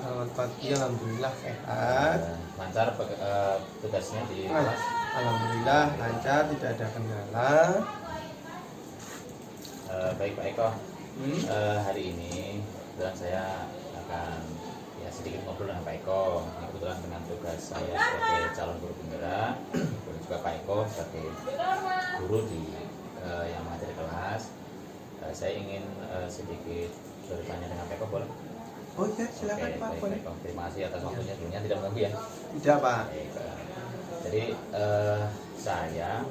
Selamat pagi, alhamdulillah sehat. Lancar tugasnya di kelas? Alhamdulillah lancar, tidak ada kendala. Baik Pak Eko, hari ini kebetulan saya akan sedikit ngobrol dengan Pak Eko. Ini kebetulan dengan tugas saya sebagai calon guru penggerak dan juga Pak Eko sebagai guru di yang mengajar kelas. Saya ingin sedikit bertanya dengan Pak Eko, boleh? Oh ya, silakan Pak. Baik, terima kasih atas waktunya, sebelumnya tidak mengganggu ya. Tidak Pak. Baik, jadi saya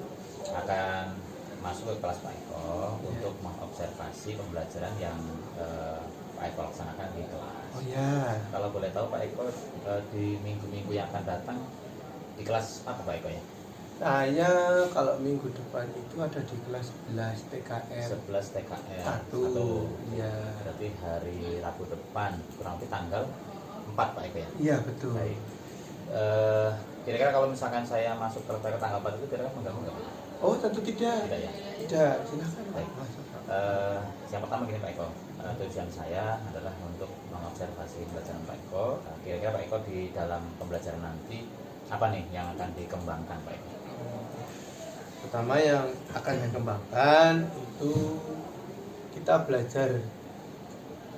akan masuk ke kelas Pak Eko untuk mengobservasi pembelajaran yang Pak Eko laksanakan di kelas. Oh ya. Kalau boleh tahu Pak Eko, di minggu-minggu yang akan datang di kelas apa Pak Eko ya? Saya kalau minggu depan itu ada di kelas 11 TKM 11 TKM 1. Iya. Berarti hari Rabu depan, kurang lebih tanggal 4 Pak Eko ya? Iya betul. Baik. Kira-kira kalau misalkan saya masuk ke tanggal 4 itu kira-kira mengganggu nggak? Oh tentu tidak. Tidak ya? Tidak, silakan Pak. Baik. Yang pertama gini Pak Eko, tujuan saya adalah untuk mengobservasi pembelajaran Pak Eko. Kira-kira Pak Eko di dalam pembelajaran nanti apa nih yang akan dikembangkan Pak Eko? Pertama yang akan dikembangkan itu kita belajar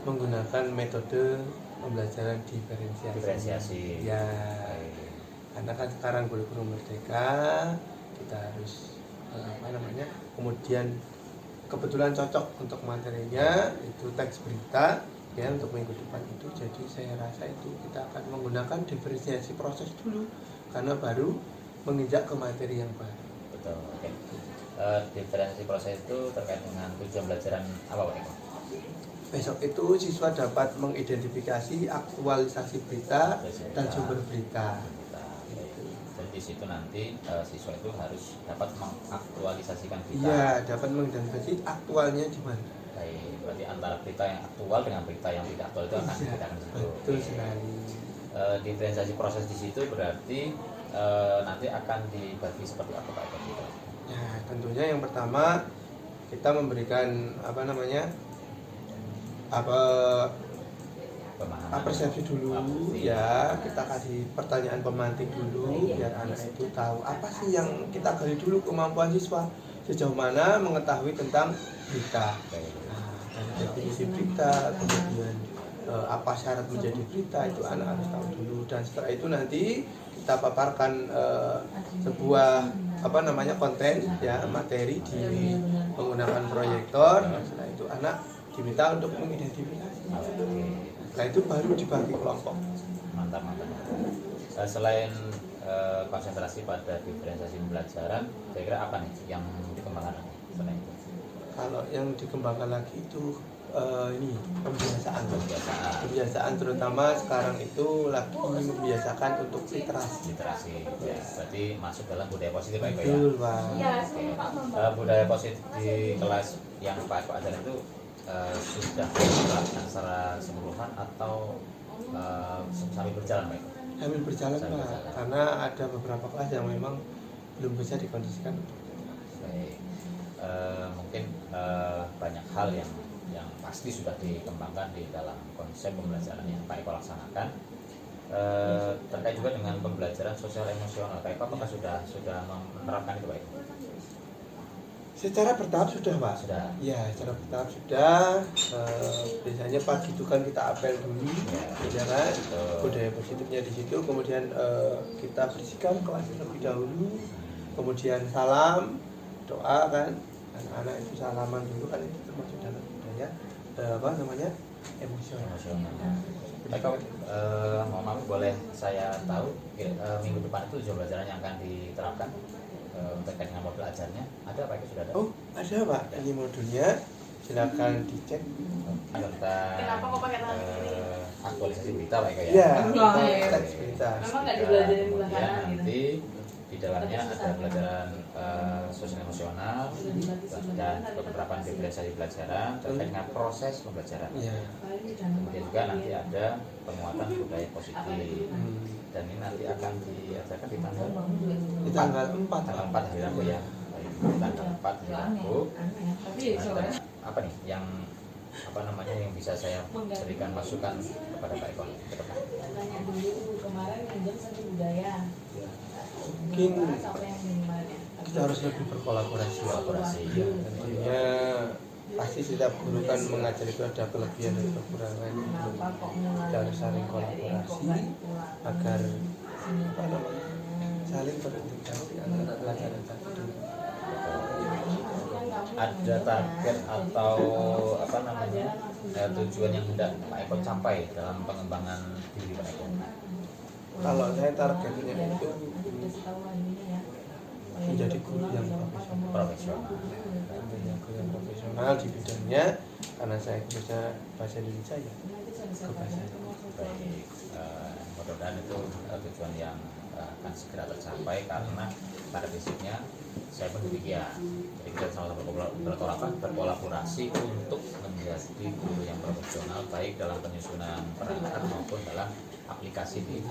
menggunakan metode pembelajaran diferensiasi. Ya, karena kan sekarang kurikulum merdeka kita harus kemudian kebetulan cocok untuk materinya itu teks berita ya untuk minggu depan itu. Jadi saya rasa itu kita akan menggunakan diferensiasi proses dulu karena baru menginjak ke materi yang baru. Betul, oke. Diferensiasi proses itu terkait dengan tujuan pembelajaran apa Pak Eko? Besok itu siswa dapat mengidentifikasi aktualisasi berita dan sumber berita. Dan di situ nanti siswa itu harus dapat mengaktualisasikan berita. Iya, dapat mengidentifikasi aktualnya di mana. Baik, berarti antara berita yang aktual dengan berita yang tidak aktual itu akan dibedakan di situ. Betul sekali. Diferensiasi proses di situ berarti nanti akan dibagi seperti apa Pak Eko? Ya, tentunya yang pertama kita memberikan persepsi dulu ya, kita kasih pertanyaan pemantik dulu biar anak itu tahu apa sih yang kita gali dulu kemampuan siswa sejauh mana mengetahui tentang berita. Nah, dari definisi berita, kemudian apa syarat menjadi berita itu anak harus tahu dulu, dan setelah itu nanti kita paparkan sebuah konten ya, materi di menggunakan proyektor. Setelah itu anak diminta untuk mengidentifikasi. Setelah itu baru dibagi kelompok. Mantap. Selain konsentrasi pada diferensiasi pembelajaran, kira-kira apa nih yang dikembangkan selain itu? Kalau yang dikembangkan lagi itu pembiasaan, terutama sekarang itu lagi membiasakan untuk literasi. Ya, berarti masuk dalam budaya positif Pak Eko ya? Betul Pak. Budaya positif di kelas yang Pak Eko ajar itu sudah diterapkan secara keseluruhan atau sambil berjalan Pak Eko? Sambil berjalan Pak, karena ada beberapa kelas yang memang belum bisa dikondisikan. Baik. Mungkin banyak hal yang pasti sudah dikembangkan di dalam konsep pembelajaran yang Pak Eko laksanakan. Terkait juga dengan pembelajaran sosial emosional, Pak Eko apakah sudah menerapkan itu Pak Eko? Secara bertahap sudah Pak. Sudah. Ya, secara bertahap sudah. Biasanya pagi itu kan kita apel dulu, ya kan? Budaya positifnya di situ. Kemudian kita bersihkan kelas terlebih dahulu. Kemudian salam, doa kan. Anak-anak itu salaman dulu kan, itu termasuk dalam budaya. apa namanya emosional. Baik Kok, mohon maaf boleh saya tahu minggu depan itu jam pelajaran yang akan diterapkan terkait dengan modul ajarnya ada Pak Eko, sudah ada? Oh ada Pak, ini modulnya silakan dicek. Tentang Kenapa kok pakai tangan ini? aktualisasi berita Pak Eko ya? Ya, Enggak, teks berita. Memang nggak dibelajarin belah Kemudian kanan gitu. nanti di dalamnya ada pelajaran sosial emosional dan penerapan diferensiasi pelajaran terkait dengan proses pembelajaran. Iya. Kemudian juga nanti ada penguatan budaya positif. Dan ini nanti akan diajarkan di Di tanggal 4 tanggal 4 hari Rabu ya. Baik, tanggal 4 hari Rabu. Tapi Nah, soalnya apa nih yang apa namanya yang bisa saya berikan masukan kepada Pak Eko ke depan? tanya dulu kemarin ngajar satu budaya. Mungkin Apa yang kemarin ya? kita harus lebih berkolaborasi. Kolaborasi. Ya, tentunya pasti setiap guru kan mengajar itu ada kelebihan dan kekurangan. Kenapa kok mulai? Kita harus saling kolaborasi agar apa namanya saling berintegrasi antara pelajaran tadi. Ada target atau apa namanya tujuan yang hendak Pak Eko capai dalam pengembangan diri Pak Eko? Kalau saya targetnya itu menjadi guru yang Profesional. menjadi guru yang profesional di bidangnya, karena saya khususnya bahasa Indonesia ya ke bahasa Baik, mudah-mudahan itu tujuan yang akan segera tercapai karena pada prinsipnya saya pun demikian. Jadi kita sama-sama berkolaborasi untuk menjadi guru yang profesional baik dalam penyusunan perangkat maupun dalam aplikasi di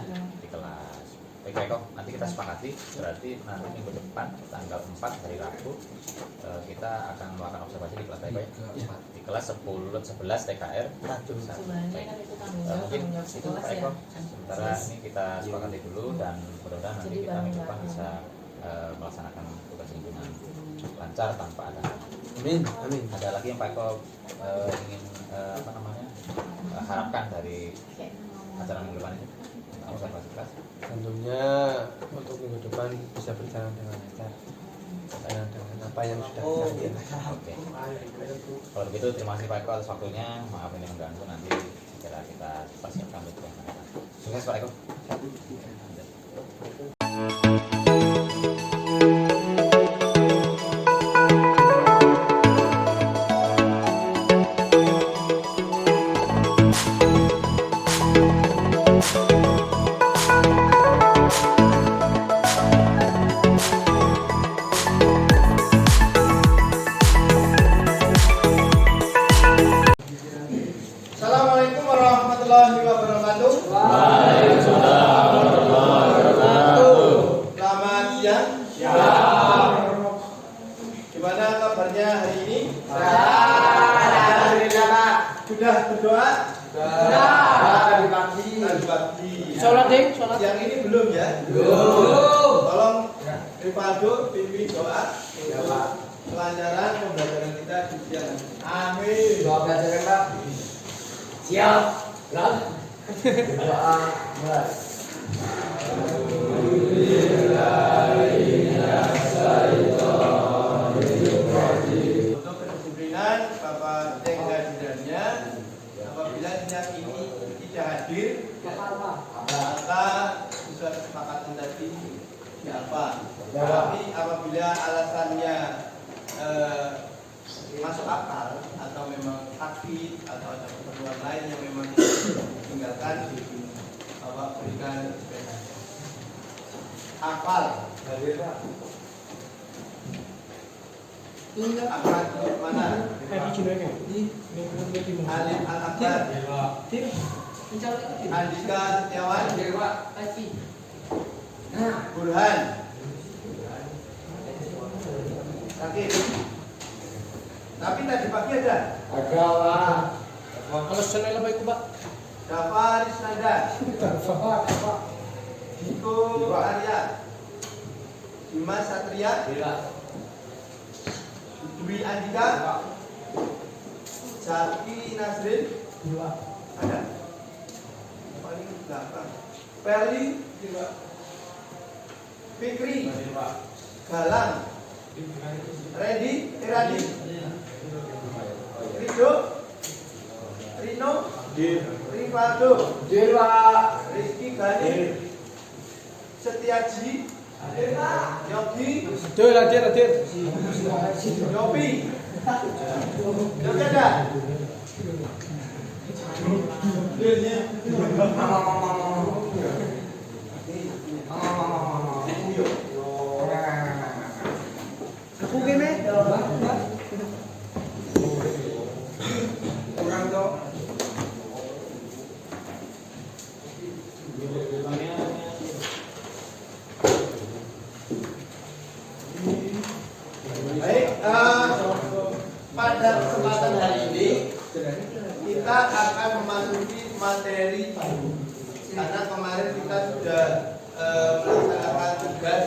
kelas. Baik Pak Eko, nanti kita sepakati berarti nanti minggu depan tanggal 4 hari Rabu kita akan melakukan observasi di kelas Pak Eko ya? Di kelas 11 TKR 1. Baik. Mungkin itu Pak Eko. Sementara ini kita sepakati dulu dan mudah-mudahan nanti kita minggu depan bisa melaksanakan tugas lingkungan lancar tanpa ada. Amin, amin. Ada lagi yang Pak Eko ingin apa namanya harapkan dari acara minggu depan ini? Observasi kelas. Tentunya untuk minggu depan bisa berjalan dengan lancar dengan apa yang sudah kita lihat. Oke. Kalau begitu terima kasih Pak Eko atas waktunya. Maaf ini mengganggu, nanti segera kita persiapkan untuk yang akan datang. Sukses Pak Eko. Assalamualaikum warahmatullahi wabarakatuh. Selamat siang. Gimana kabarnya hari ini? Sudah berdoa? Tadi pagi. Sholat deh, sholat. Yang ini belum ya? Belum. Tolong Rivaldo pimpin doa. Kelancaran pembelajaran kita di siang. Amin. Doa pelajaran Pak. Siap. Doa mulai. Untuk kedisiplinan Bapak cek kehadirannya. Apabila siang ini tidak hadir, maka sesuai kesepakatan tadi siapa? Tapi apabila alasannya masuk akal atau memang sakit atau ada keperluan lain yang memang ditinggalkan, Bapak berikan hafal. Akad mana? Alif Al-Akbar, Andika Setiawan, Burhan, Sakit. Tapi tadi pagi ada Ada Pak. Kalau channel apa itu Pak? Dava Risnanda, Diko Arya, Dimas Satria, Dwi Andika, Zaki Nasrin, ada. Paling belakang. Perli, Fikri, Galang, Redi, Rido, Rino, Dir. Rivaldo, Dir, Pak. Rizky Gani, Setiaji, Yogi, Hadir, hadir, hadir. Yopi, Yogi ada? Aku gini. Kurang dong. Baik, pada kesempatan hari ini kita akan memasuki materi baru. Karena kemarin kita sudah melaksanakan tugas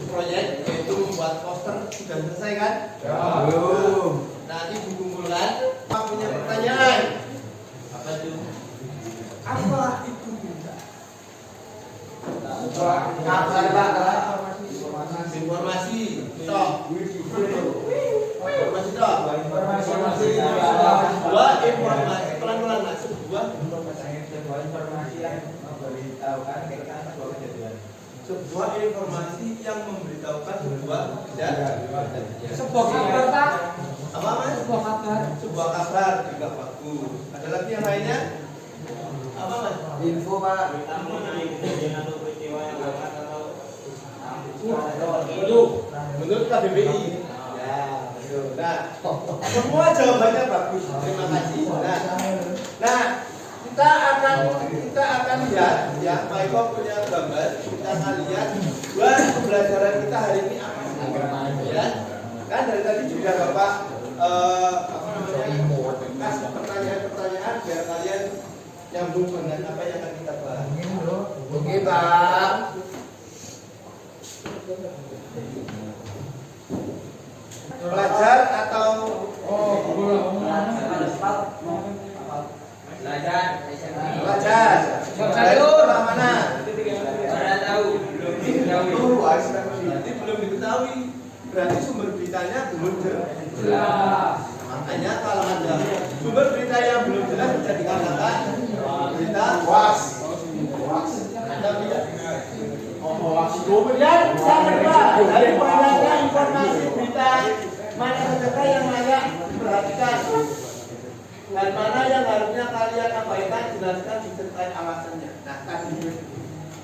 proyek yaitu membuat poster. Sudah selesai kan? Belum. Nanti dikumpulkan. Apa punya pertanyaan? Apa itu? Apa itu berita? Kabar, Pak. Informasi. Toh. Informasi toh. Informasi. Sebuah informasi. Pelan-pelan mas. Sebuah Informasi yang memberitahukan tentang sebuah kejadian. sebuah informasi yang memberitahukan sebuah kejadian. Sebuah kabar, Pak. Apa mas? Sebuah kabar. Sebuah kabar juga bagus. Ada lagi yang lainnya? Apa mas? Info, Pak. Menurut KBBI. Ya, betul. Nah, semua jawabannya bagus. Terima kasih. Nah, kita akan lihat ya. Pak Eko punya gambar. Kita akan lihat buat pembelajaran kita hari ini apa sih? Ya, kan dari tadi juga Bapak kasih pertanyaan-pertanyaan biar kalian nyambung dengan apa yang akan kita bahas. Oke, Pak. Belajar atau Belajar. belajar? Dari sekolah mana? Berarti belum diketahui. Berarti sumber beritanya belum jelas. Makanya kalau ada sumber berita yang belum jelas bisa dikatakan berita hoax. Atau tidak? Kemudian yang kedua, dari banyaknya informasi berita mana saja yang layak diperhatikan dan mana yang harusnya kalian abaikan, jelaskan disertai alasannya. Nah,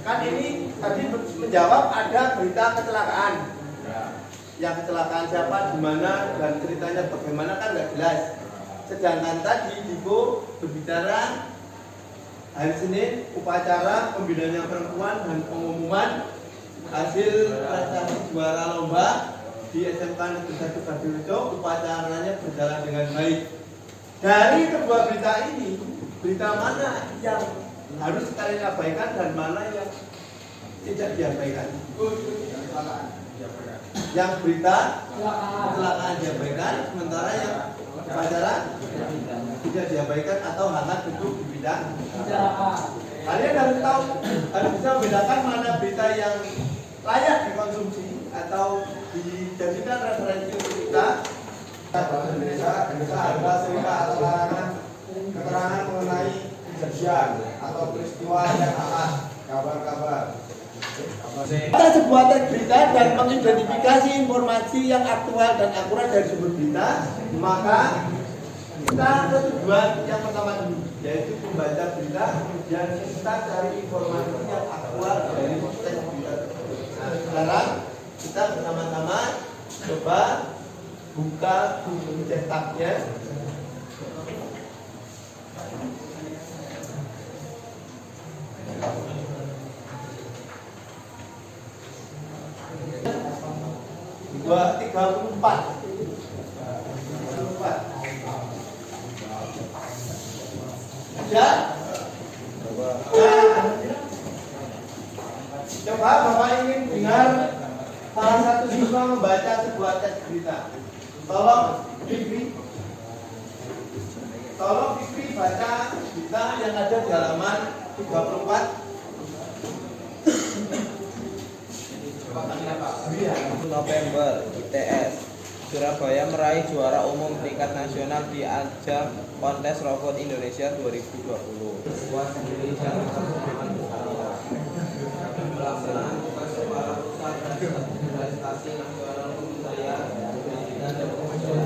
kan ini tadi menjawab ada berita kecelakaan. Yang kecelakaan siapa, di mana dan ceritanya bagaimana kan nggak jelas. Sedangkan tadi Diko berbicara hari Senin upacara pembinaan perempuan dan pengumuman hasil prestasi juara lomba di SMK Negeri 1 Badirejo. Upacaranya berjalan dengan baik. Dari kedua berita ini, berita mana yang harus kalian abaikan dan mana yang tidak diabaikan? Yang berita kecelakaan diabaikan, sementara yang upacara tidak diabaikan atau hangat duduk di bidang. Kalian harus tahu, harus bisa membedakan mana berita yang layak dikonsumsi atau dijadikan referensi untuk kita. Bahasa Indonesia ada cerita atau larangan keterangan mengenai kejadian atau peristiwa yang akan kabar-kabar. Ada sebuah teks berita dan mengidentifikasi informasi yang aktual dan akurat dari sumber berita, maka kita ke tujuan yang pertama dulu, yaitu membaca berita dan kita cari informasi yang aktual dari teks berita tersebut. Nah, sekarang kita bersama-sama coba buka buku cetaknya. Dua 34. Ya. Coba Bapak ingin dengar salah satu siswa membaca sebuah teks berita. Tolong Fikri baca berita yang ada di halaman 34. November ITS Surabaya meraih juara umum tingkat nasional di ajang kontes robot Indonesia 2020. Pelaksanaan tugas kepala pusat investasi nasional saya dan kemudian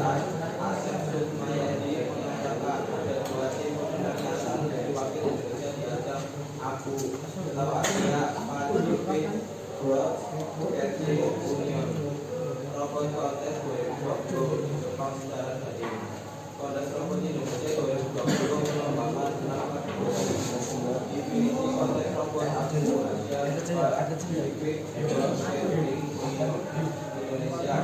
Asep Sukmayadi mengatakan ada 2 tim pemenangan dari wakil Indonesia di ajang aku Lawasia Pacific World RC Union Robot Kontes 2020 Jepang secara daring. Kontes Robot Indonesia 2020 merupakan definisi kontes robot aku Pacific World Indonesia.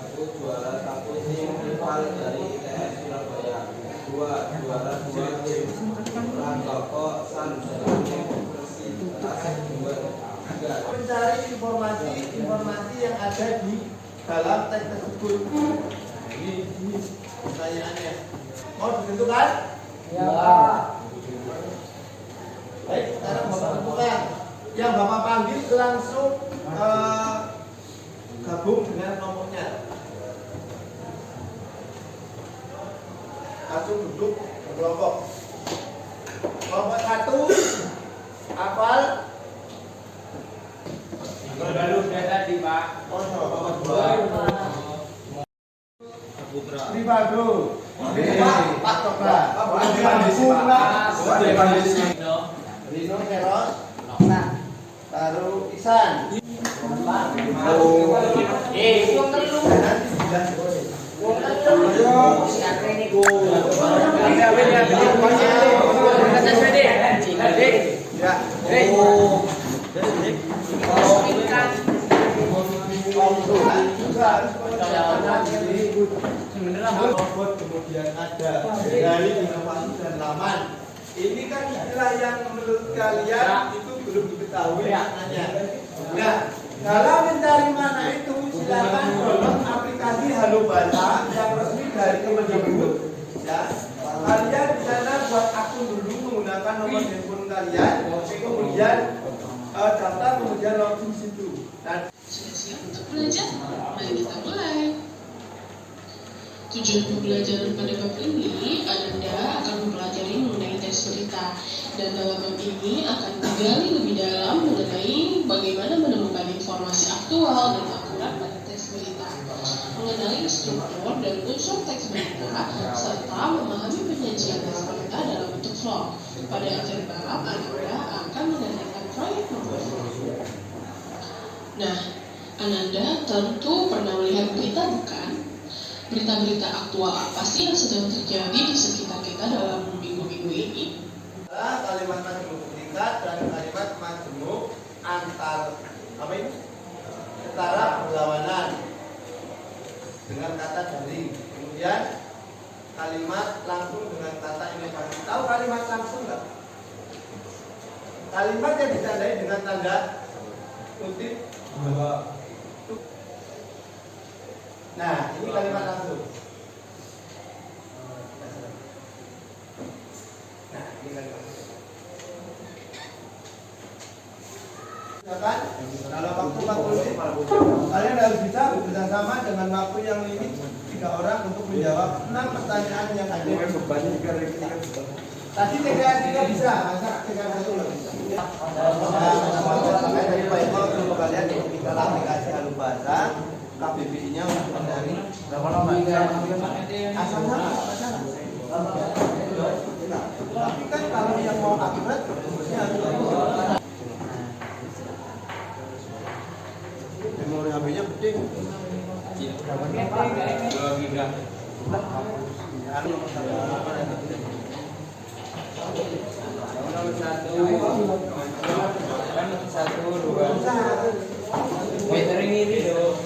Aku juara 1 tim rival dari ITS Surabaya, 2 juara 2 tim Rantoko San tim Universitas 2 mencari informasi yang ada di dalam teks tersebut. Ini pertanyaannya. Mau ditentukan? Ya. Baik, sekarang Bapak tentukan. Yang Bapak panggil langsung gabung dengan nomornya. Langsung duduk berkelompok. Kelompok 1 hafal. Baru biasa di Pak. Oh, kelompok 2 Rivaldo. Pak Cokra. Rino Keros. Baru Isan. Robot kemudian ada dari inovasi dan laman. Ini kan istilah yang menurut kalian itu belum diketahui maknanya. Nah, dalam mencari mana itu silakan download aplikasi Halo Bahasa yang resmi dari Kemendikbud. Ya, kalian di sana buat akun dulu menggunakan nomor handphone kalian, kemudian daftar, kemudian login situ. Dan sudah siap untuk belajar? Mari kita mulai. Tujuan pembelajaran pada bab ini, Ananda akan mempelajari mengenai teks berita. Dan dalam bab ini akan digali lebih dalam mengenai bagaimana menemukan informasi aktual dan akurat pada teks berita, mengenali struktur dan unsur teks berita, serta memahami penyajian teks berita dalam bentuk vlog. Pada akhir bab, Ananda akan mengerjakan proyek membuat vlog. Nah, Ananda tentu pernah melihat berita, bukan? Berita-berita aktual apa sih yang sedang terjadi di sekitar kita dalam minggu-minggu ini? Kalimat majemuk tingkat dan kalimat majemuk antar apa ini? Setara berlawanan dengan kata daring. Kemudian kalimat langsung dengan kata inovasi. Tahu kalimat langsung nggak? Kalimat yang ditandai dengan tanda kutip. Nah, ini kalimat langsung. Nah, ini kalimat langsung. Silakan, dalam waktu 40 menit, kalian harus bisa bekerja sama dengan waktu yang limit 3 orang untuk menjawab 6 pertanyaan yang ada. Tadi TKS 3 bisa, masa TKS 1 nggak bisa? Makanya dari Pak Eko untuk kalian tinggal aplikasi Halo Bahasa. KBBI-nya untuk mencari asal nama tapi kan kalau yang mau akurat memori HP-nya gede. Metering ini dong.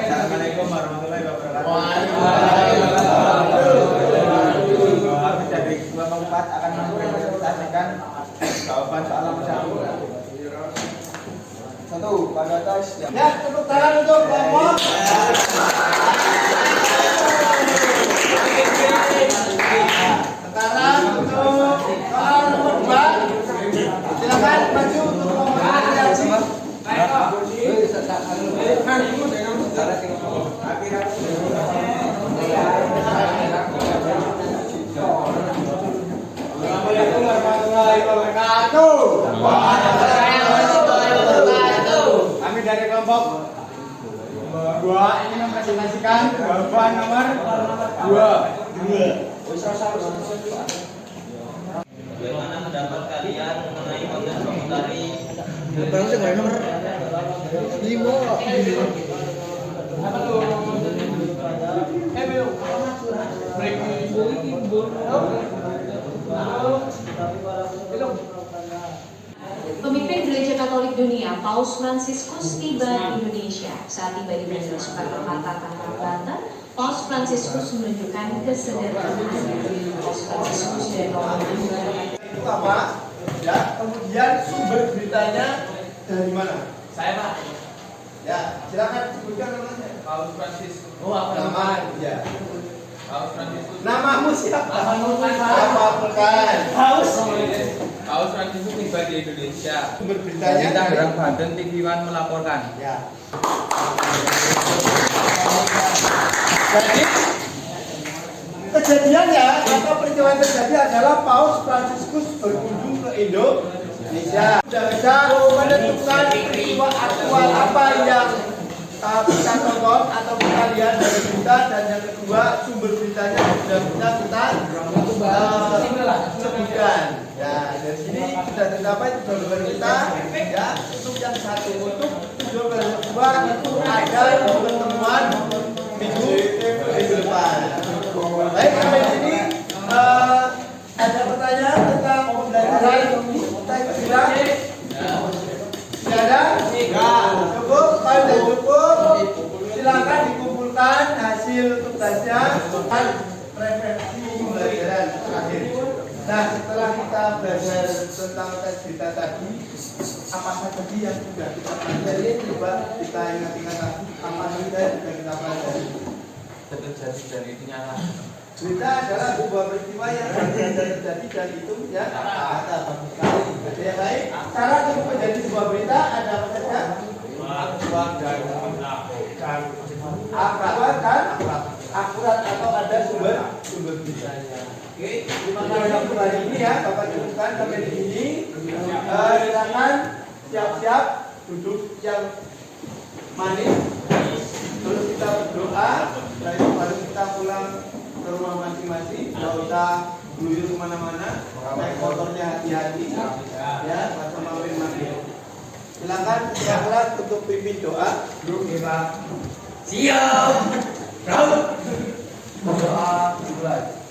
Assalamualaikum warahmatullahi wabarakatuh. Kami dari Kelompok 4 akan mempresentasikan jawaban soal nomor 1. Pada tes. Ya, tepuk tangan untuk kelompok. Sekarang untuk soal nomor 2. Silakan maju untuk kelompok reaksi. Assalamualaikum warahmatullahi wabarakatuh. Kami dari kelompok 2 ingin mempresentasikan jawaban nomor 2. Bagaimana pendapat kalian mengenai konten komentari? Pemimpin Gereja Katolik Dunia, Paus Fransiskus tiba di Indonesia. Saat tiba di Bandara Soekarno-Hatta, Tangerang, Banten, Paus Fransiskus menunjukkan kesederhanaannya. Paus Fransiskus dan rombongan Itu apa? Ya, kemudian sumber beritanya dari mana? Saya Pak. Ya, silakan sebutkan namanya. Paus Fransiskus. Oh, apa nama? Ya. Paus Fransiskus. Namamu siapa? Namamu bukan. Apa bukan? Paus Fransiskus tiba di Indonesia. Sumber beritanya Tangerang, Banten, TV One melaporkan. Ya. Jadi kejadiannya atau peristiwa yang terjadi adalah Paus Fransiskus berkunjung ke Indonesia. Sudah bisa menentukan peristiwa aktual apa yang kita tonton atau kita lihat dari berita, dan yang kedua sumber beritanya sudah bisa kita sebutkan. Ya, dari sini sudah tercapai tujuan kita. Ya, untuk yang satu, untuk tujuan yang kedua itu ada pertemuan minggu depan. Baik, sampai sini ada pertanyaan tentang pembelajaran teks tidak? Tidak ada? Cukup? Kalau sudah cukup, silakan dikumpulkan hasil tugasnya dan referensi pembelajaran terakhir. Nah, setelah kita belajar tentang teks berita tadi, apa saja sih yang sudah kita pelajari? Coba kita ingat-ingat lagi apa saja yang sudah kita pelajari. Terjadi dan itu nyala. Berita adalah sebuah peristiwa yang terjadi dan itu ya ada bagus sekali. Ada yang lain? Cara untuk menjadi sebuah berita ada apa saja? Akurat atau ada sumber beritanya. Oke, terima kasih untuk hari ini ya, Bapak cukupkan sampai di sini. Silakan siap-siap duduk yang manis. Terus kita berdoa, dan itu baru kita pulang ke rumah masing-masing. Tidak usah geluyur kemana-mana, naik motornya hati-hati, ya, masa mampir-mampir. Silakan ketua kelas untuk pimpin doa. Siap. Raut. Doa dimulai.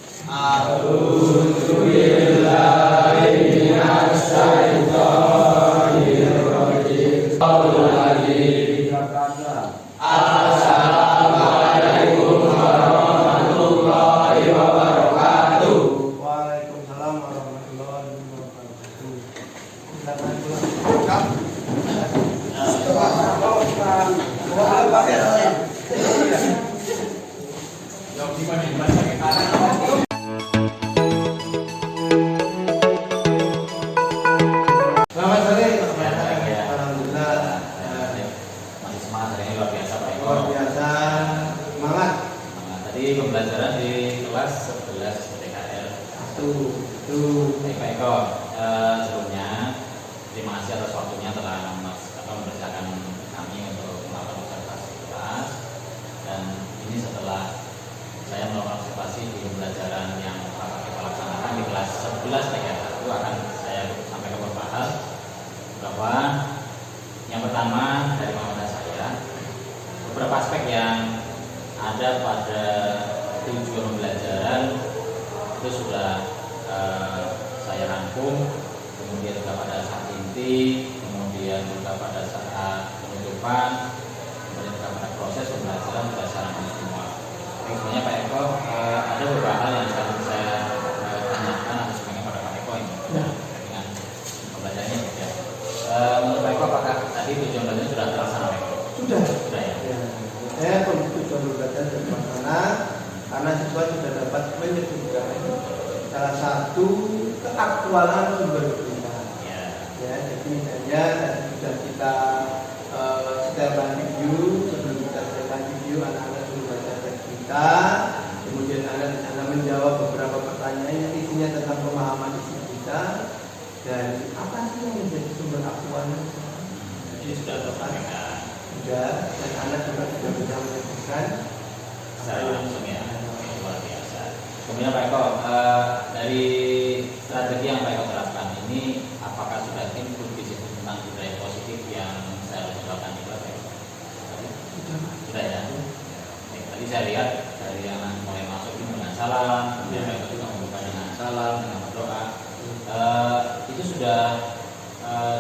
Waalaikumsalam warahmatullahi wabarakatuh. Silakan pulang. Selamat sore. Alhamdulillah. Yang pertama dari pengamatan saya, beberapa aspek yang ada pada tujuan pembelajaran itu sudah saya rangkum, kemudian juga pada saat inti, kemudian juga pada saat penutupan, kemudian juga pada proses pembelajaran sudah saya rangkum semua. Jadi sebenarnya Pak Eko ada beberapa hal yang saya tanyakan atau sebenarnya pada Pak Eko ini dengan pembelajarannya ya. Menurut Pak Eko apakah tadi tujuan belajar sudah terlaksana Pak Eko? Sudah. Sudah ya. Saya tujuan belajar dari mana? Karena siswa sudah dapat menyebutkan salah satu keaktualan sumber berita. Ya, jadi misalnya tadi sudah kita setelkan video, sebelum kita setelkan video anak-anak sudah baca teks kita, kemudian anak-anak menjawab beberapa pertanyaan yang isinya tentang pemahaman isi kita dan apa sih yang menjadi sumber aktualnya. Jadi sudah tersampaikan. Sudah, dan anak juga sudah bisa menyebutkan Secara langsung ya, luar biasa. Kemudian Pak Eko, dari strategi yang Pak Eko terapkan ini, apakah sudah input disebut tentang budaya positif yang saya harus lakukan juga Pak Eko? Sudah ya. Tadi saya lihat dari anak mulai masuk ini dengan salam, kemudian Pak Eko juga membuka dengan salam, dengan berdoa. Itu sudah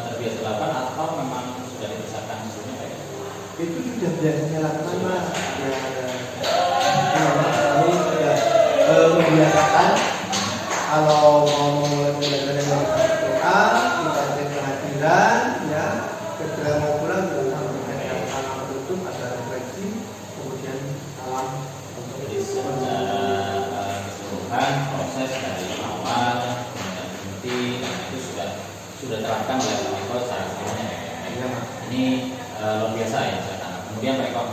terbiasa dilakukan atau memang sudah dipersiapkan sebelumnya Pak Eko? Itu sudah biasa saya lakukan Mas. Kami sudah membiasakan kalau mau memulai pembelajaran yang doa, kita cek kehadiran, ya, ketika mau pulang kita sampaikan salam penutup, ada refleksi, kemudian salam untuk Jadi secara keseluruhan proses dari awal dan inti itu sudah terapkan oleh Pak Eko secara keseluruhannya ya. Ini luar biasa ya saya tangkap. Kemudian Pak Eko,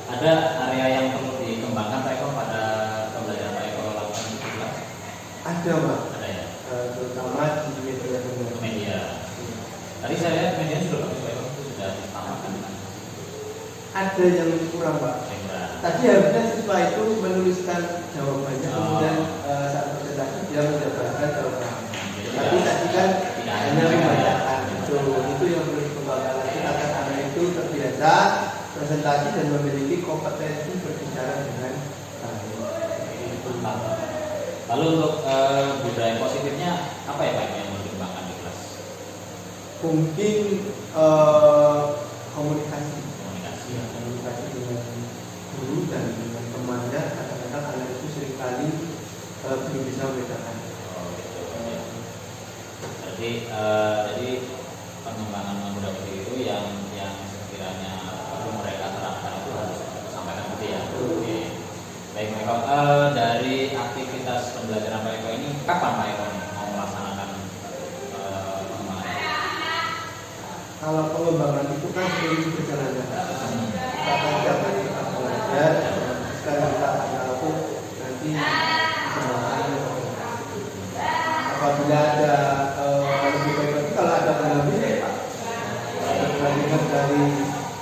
ada area yang perlu dikembangkan Pak Eko pada pembelajaran Pak Eko lakukan di kelas? ada Pak, Ada ya. terutama di media. Media. Tadi saya lihat media sudah bagus Pak Eko, itu sudah ditambahkan dengan Ada yang kurang Pak. kamera. Tadi harusnya siswa itu menuliskan jawabannya, kemudian saat presentasi dia menjabarkan jawabannya. Tapi tadi kan hanya membacakan. Itu yang perlu dikembangkan lagi agar anak itu terbiasa presentasi dan memiliki kompetensi berbicara dengan baik. Lalu untuk budaya positifnya apa ya Pak Eko yang mau dikembangkan di kelas? Mungkin komunikasi Komunikasi. dengan guru dan dengan temannya. Kadang-kadang anak itu seringkali belum bisa membedakan. Oh, gitu. Jadi pengembangan budaya positif itu yang sekiranya perlu mereka terapkan itu harus sampaikan gitu ya. Oke. Baik Pak Eko, dari aktivitas pembelajaran Pak Eko ini kapan Pak Eko mau melaksanakan pengembangan? Kalau pengembangan itu kan sering berjalannya. Kita akan jalan kita belajar, sekarang kita akan tahu nanti pengembangannya. Apabila ada lebih baik lagi, kalau ada pendamping ya Pak. Perbandingan dari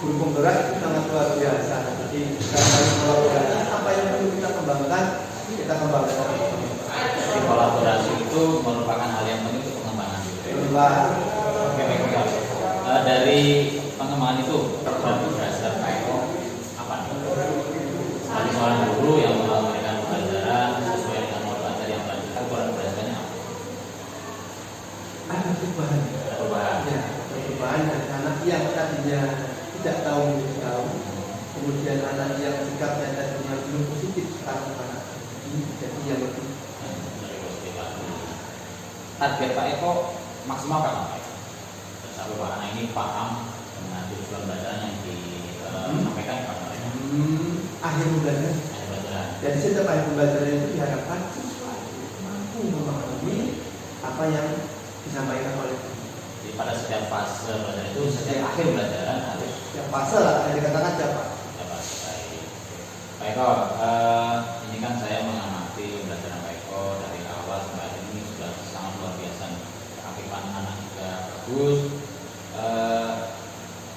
guru penggerak itu sangat luar biasa. Jadi kita harus kolaborasi. Apa yang perlu kita kembangkan, kita kembangkan. Jadi kolaborasi itu merupakan hal yang penting untuk pengembangan. Oke Pak Eko. Dari pengembangan itu berarti berdasar Pak Eko apa nih? Sebagai seorang guru yang memberikan pelajaran sesuai dengan materi yang pelajaran, ukuran berdasarnya apa? Ada perubahan. Ya, perubahan dari anak yang tadinya tidak tahu menjadi tahu, kemudian anak yang sikapnya tadinya belum positif sekarang anak ini jadi yang lebih. Dari positif lagi. Target Pak Eko maksimal kapan Pak Eko? Sampai Pak anak ini paham dengan tujuan pelajaran yang disampaikan kepada mereka. Akhir pembelajaran. Pelajaran. Jadi setiap akhir pembelajaran itu diharapkan siswa mampu memahami apa yang disampaikan oleh guru. Jadi pada setiap fase pelajaran itu, setiap akhir pelajaran harus Yang fase lah, yang dikatakan siapa? dapat baik. Pak Eko, ini kan saya mengamati pembelajaran Pak Eko dari awal sampai akhir ini sudah sangat luar biasa. Keaktifan anak juga bagus.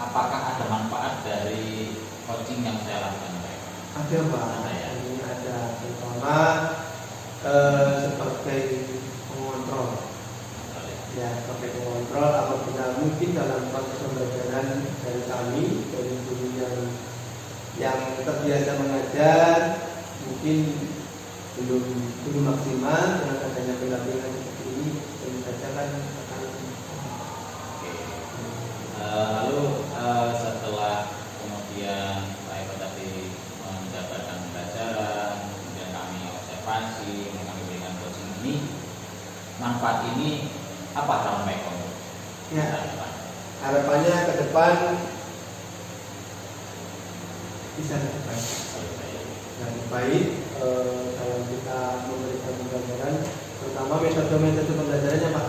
Apakah ada manfaat dari coaching yang saya lakukan Pak Eko? Ada Pak. Ada ya. Ini ada terutama sebagai pengontrol. ya sebagai pengontrol apabila mungkin dalam proses pembelajaran dari kami dari guru yang terbiasa mengajar mungkin belum maksimal dengan adanya pendampingan seperti ini tentu saja kan akan Lalu setelah kemudian Pak Eko tadi mendapatkan pelajaran, kemudian kami observasi, kemudian kami berikan coaching ini, manfaat ini apa kalau Pak Eko? ya harapannya ke depan bisa lebih baik. Lebih baik kalau kita memberikan pembelajaran, terutama metode-metode pembelajarannya Pak.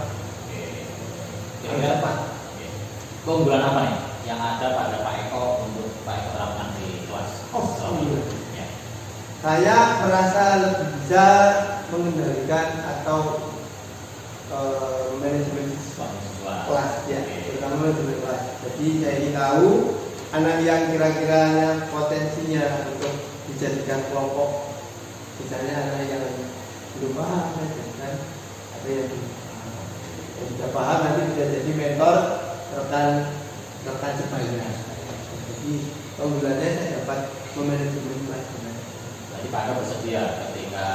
Kira-kira Pak. keunggulan apa nih yang ada pada Pak Eko untuk Pak Eko terapkan di kelas? Ya. Saya merasa lebih bisa mengendalikan atau manajemen kelas ya, terutama manajemen kelas. Jadi saya ingin tahu anak yang kira-kiranya potensinya untuk dijadikan kelompok, misalnya anak yang belum paham kan, ada yang sudah paham nanti bisa jadi mentor rekan sebaya. Jadi keunggulannya saya dapat memanajemen kelas. Jadi Pak Eko bersedia ketika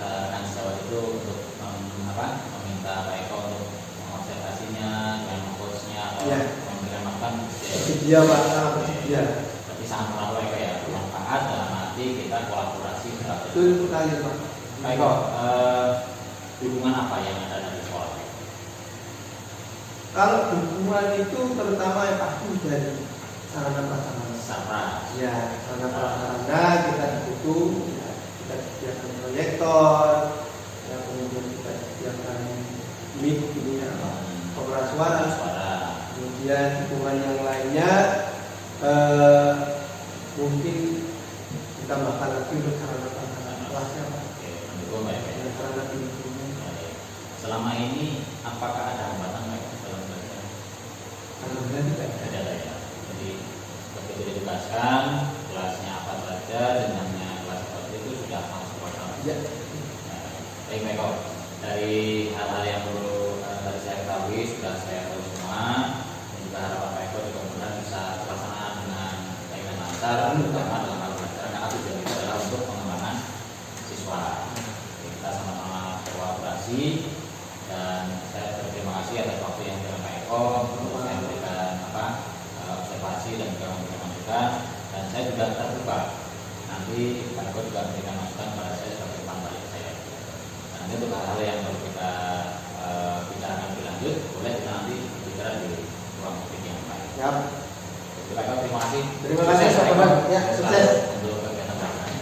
rekan sejawat itu untuk meminta Pak Eko untuk mengobservasinya, dengan coachnya atau Ya. memberikan makan. Bersedia Pak, sangat bersedia. Berarti sangat merawat Eko ya, bermanfaat dalam arti kita kolaborasi strategi. Betul sekali Pak. Pak Eko, dukungan apa yang ada dari sekolah? Kalau dukungan itu terutama yang pasti dari sarana prasarana. Sarana. Ya, sarana prasarana kita didukung, ya, kita sediakan proyektor, ya, kemudian kita sediakan mic ini ya, pengeras suara. Kemudian dukungan yang lainnya mungkin kita bakal lagi untuk sarana prasarana kelasnya Pak. Oke, mendukung Pak Eko. Ya, sarana pendukungnya. Baik. Selama ini apakah ada hambatan Pak Eko dalam belajar? Alhamdulillah tidak ada. Tidak ada ya. Jadi begitu ditugaskan kelasnya apa saja dengannya kelas seperti itu sudah langsung bersama. Ya. Baik Pak Eko, dari hal-hal yang perlu tadi saya ketahui sudah saya tahu semua, dan juga harapan Pak Eko juga mudah bisa terlaksana dengan baik dan lancar, terutama dalam hal pelajaran karena tujuan itu adalah untuk pengembangan siswa. Jadi kita sama-sama kolaborasi dan saya berterima kasih atas waktu yang diberikan Pak Eko untuk saya memberikan observasi dan juga memberikan masukan, dan saya juga terbuka nanti Pak Eko juga memberikan masukan kepada saya sebagai teman baik saya. Nah, nanti untuk hal-hal yang perlu kita bicarakan lebih lanjut, boleh kita nanti bicara di ruang publik yang lain. Ya. Jadi, Pak Eko, terima kasih. Terima kasih sahabat. Ya, sukses. Untuk kegiatan pelaksanaan.